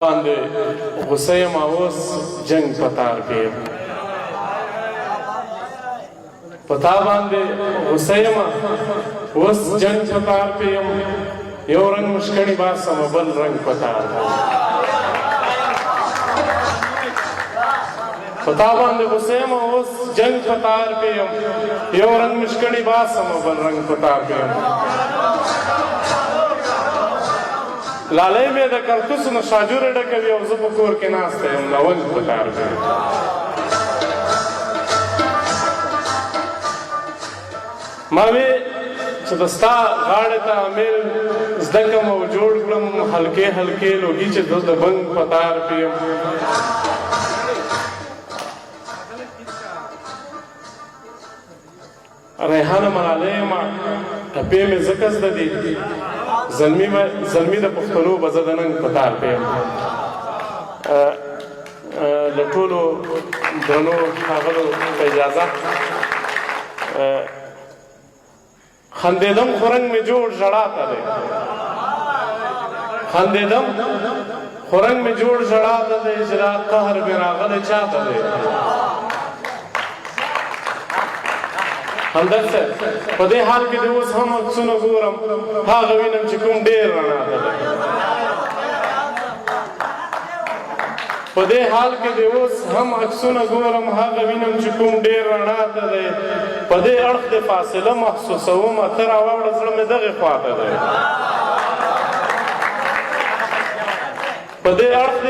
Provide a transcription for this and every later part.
باندې غصه یم اوس جنګ په تار کې یم په تا باندې غصه یم اوس جنګ په تار کې یم یو رنګ مشکڼې باسم بل رنګ په تار په تا باندې غصه یم اوس جنګ په تار کې یم یو رنګ مشکڼې باسم بل رنګ په تار کې یم لالی مې د کرتوسو نه شاجورې ډکوي او زه په کور کې ناسته یم لونګ په تار کې ما وې چې د ستا غاړې ته امیل زده کړم او جوړ کړم هلکې هلکې لوګي چې د بنګ په تار کې یم ریحانه ملالی یمه ټپې مې ځکه زده دي زلمي د پښتنو به زه د ننګ په تار کې یم له ټولو درنو ښاغلو په اجازه خندېدم خو رنګ مې جوړ ژړا ته دی خندېدم خو رنګ مې جوړ ژړا ته دی چې دا قهر مې راغلی چا ته دی همدرد صاحب په دې حال کې د اوس هم عکسونه ګورم هغه وینم چې کوم ډېر رڼا ته دی په دې حال کې د اوس هم عکسونه ګورم هغه وینم چې کوم ډېر رڼا ته دی په دې اړخ د فاصله محسوسوم ته راواوړه زړه مې دغې خوا ته دی په دې اړخ د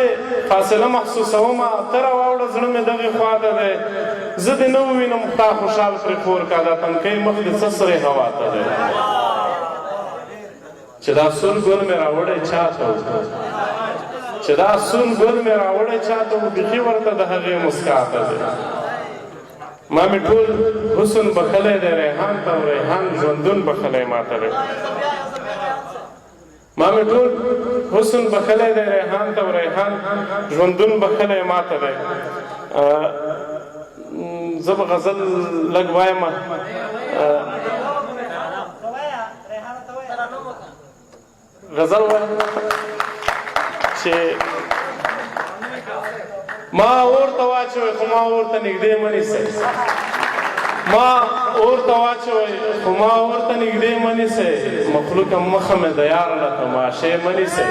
فاصله محسوسوم ته راواوړه زړه مې دغې خوا ته دی زه دې نه ووینم تا خوشحال پرې خور کا دا تنکۍ مخ دې څه سرې هوا ته دی چې دا سور ګل مې راوړی چا ته و چې دا سور ګل مې راوړی چا ته و بیخي ورته د هغې مسکا ته دی ما مې ټول حسن بخلی دی ریحان ته او ریحان ژوندون بخلی ما ته دی ما مې ټول حسن بخلی دی ریحان ته او ریحان ژوندون بخلی ما ته دی زه به غزل لږ وایم غزل وایم چې ما اور ته واچوئ خو ما اور ته نږدې مه نیسئ ما اور ته واچوئ خو ما اور ته نږدې مه نیسئ مخلوقه مخه مې د یار له تماشې مه نیسئ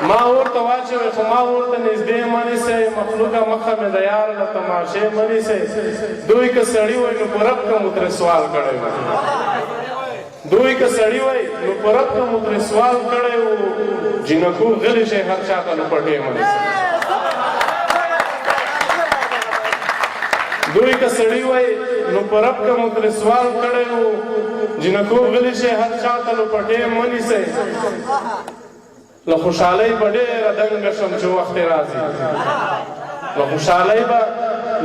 ما اور ته واچوئ خو ما اور ته نږدې مه نیسئ مخلوقه مخه مې د یار له تماشې مه نیسئ دوی که سړي وای نو په رب که مو ترې سوال کړی وای دوی که سړي وای نو په رب که مو ترې سوال کړی و جینکو غلی شئ هر چا ته نو پټې مه نیسئ دوی که سړي وای نو په رب که مو ترې سوال کړی و جینکو غلی شئ هر چا ته نو پټې مه نیسئ له خوشحالۍ به ډېره دنګه شم چې وخت راځي له خوشحالۍ به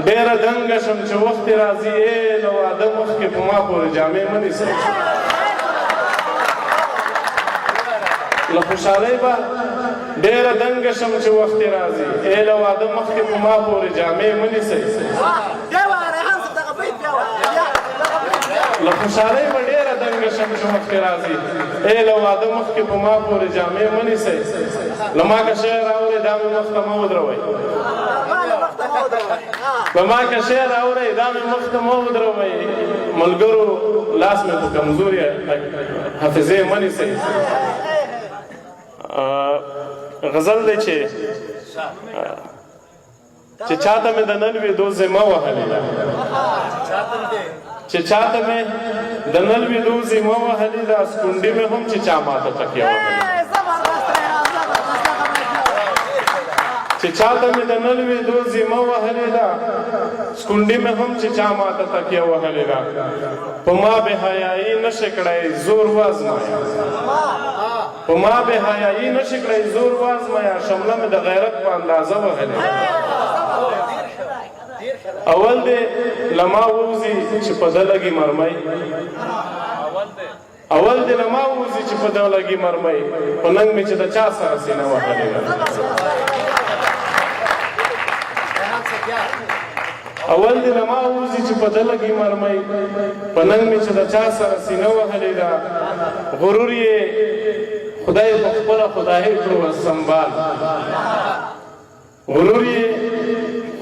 ډېره دنګه شم چې وخت راځي له واده مخکې په ما پورې جامې مه نیسئ له خوشحالۍ به ډېره دنګه شم چې وخت راځي له واده مخکې په ما پورې جامې مه نیسئ له خوشحالۍ به ډېره دنګه شم چې وخت راځي له واده مخکې په ما پورې جامې مه نیسئ له ما که شی راوړئ دا مې مخ ته مه ودروئ له ما که شی راوړئ دا مې مخ ته مه ودروئ ملګرو لاس مې په کمزوري حافظې مه نیسئ غزل دی چې چاته مې د نن ویدو ذمه وهلې ده چې چاته مې د نن ویدو ذمه وهلې ده سکونډې مې هم چې چا ماته تکیه وهلې چې چاته مې د نن ویدو ذمه وهلې ده سکونډې مې هم چې چا ماته تکیه وهلې ده په ما بې حیایي نشي کړی زور وازمایه په ما بې حیایي نشي کړی زور وازمایه شمله مې د غیرت په اندازه وهلې ده اول دې له ما ووځي چې په ده لګي مرمۍ اول دې له ما ووځي چې په ده لګي مرمۍ په ننګ مې چې د چا سره سینه وهلې ده اول دې له ما ووځي چې په ده لګي مرمۍ په ننګ مې چې د چا سره سینه وهلې ده غرور یې خدای په خپله خدایي کړو سنبال غرور یې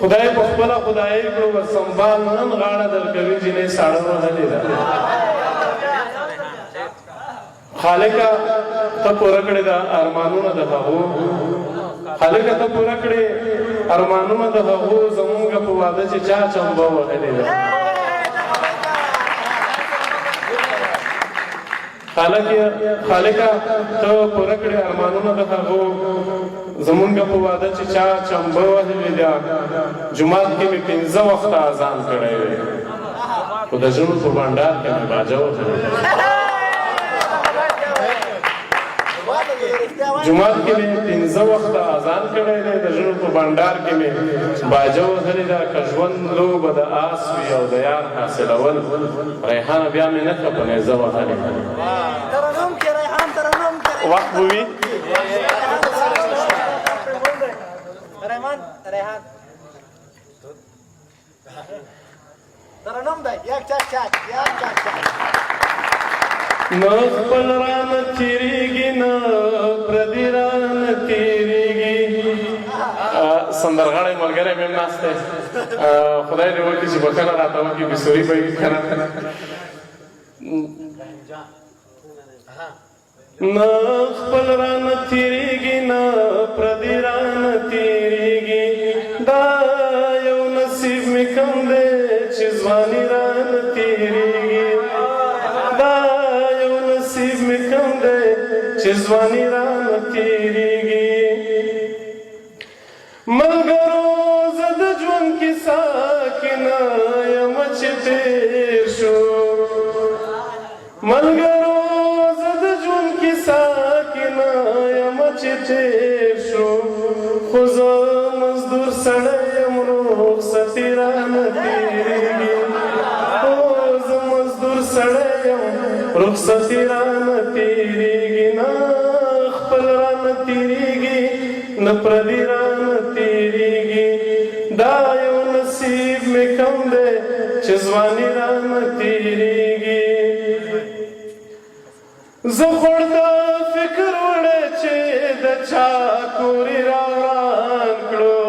خدای په خپله خدایي کړو سنبال نن غاړه درکوي جینۍ ساړه وهلې ده خالقه ته پوره کړې ده ارمانونه د هغو خالقه ته پوره کړې ارمانونه د هغو زمونږ په واده چې چا چمبه وهلې ده خالقه ته پوره کړې ارمانونه د هغو زمونږ په واده چې چا چمبه وهلې ده جومات کې مې 15 وخته اذان کړی دی خو د ژوند په بنډار کې مې باجه وهلې جمعات کې مې 15 وخته اذان کړی دی د ژوند په بنډار کې مې باجه وهلې ده که ژوند لوبه د آس وي او د یار حاصلول ریحانه بیا مې نه ښه په نیزه وهلې وخت به وي نه خپل رانه تېرېږي نه پردي رانه تېرېږي سندرغاړی ملګری مې هم ناست دی خدای دې وکړي چې بښنه راته وکړي بېسوري به وي که نه نه خپل رانه تېرېږي نه پردي رانه تېرېږي دا یو نصیب مې کم دی چې ځواني رانه تېرېږي چې ځواني رانه تېرېږي ملګرو زه د ژوند کیسه کې نه یم چې تېر شو ملګرو زه د ژوند کیسه کې نه یم چې تېر شو خو زه مزدور سړی یم رخصتي رانه تېرېږي خو زه مزدور سړی یم رخصتي رانه تېرېږي نه خپل رانه تېرېږي نه پردي رانه تېرېږي دا یو نصیب مې کم دی چې ځواني رانه تېرېږي زه خوړ د فکر وړی چې د چا کورې را وران کړو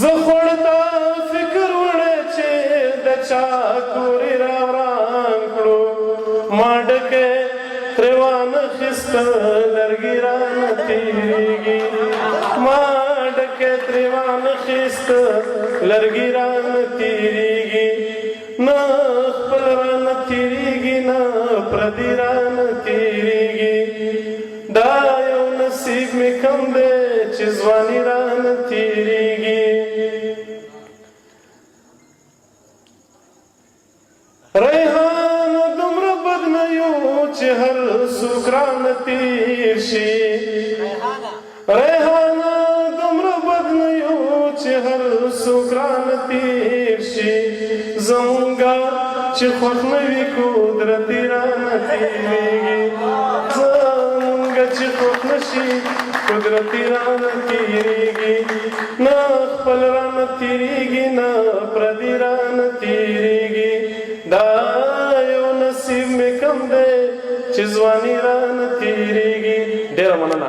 زه خوړ د فکر وړی چې د چا کورې را وران کړو ما ډکې ترې وانخیسته لرګي رانه تېرېږي ما ډکې ترې وانخیسته لرګي رانه تېرېږي نه خپل رانه تېرېږي نه پردي رانه تېرېږي دا یو نصیب مې کم دی چې ځواني رانه تېرېږي ریحانه دومره بد نه یو چې هر څوک رانه تېر شي ریحانه دومره بد نه یو چې هر څوک رانه تېر شي زمونږه چې خوښ نه وي قدرتي رانه تېرېږي زمونږه چې خوښ نه شي قدرتي رانه تېرېږي نه خپل رانه تېرېږي نه پردي رانه تېرېږي دا یو نصیب مې کم دی چې ځواني رانه تېرېږي ډېره مننه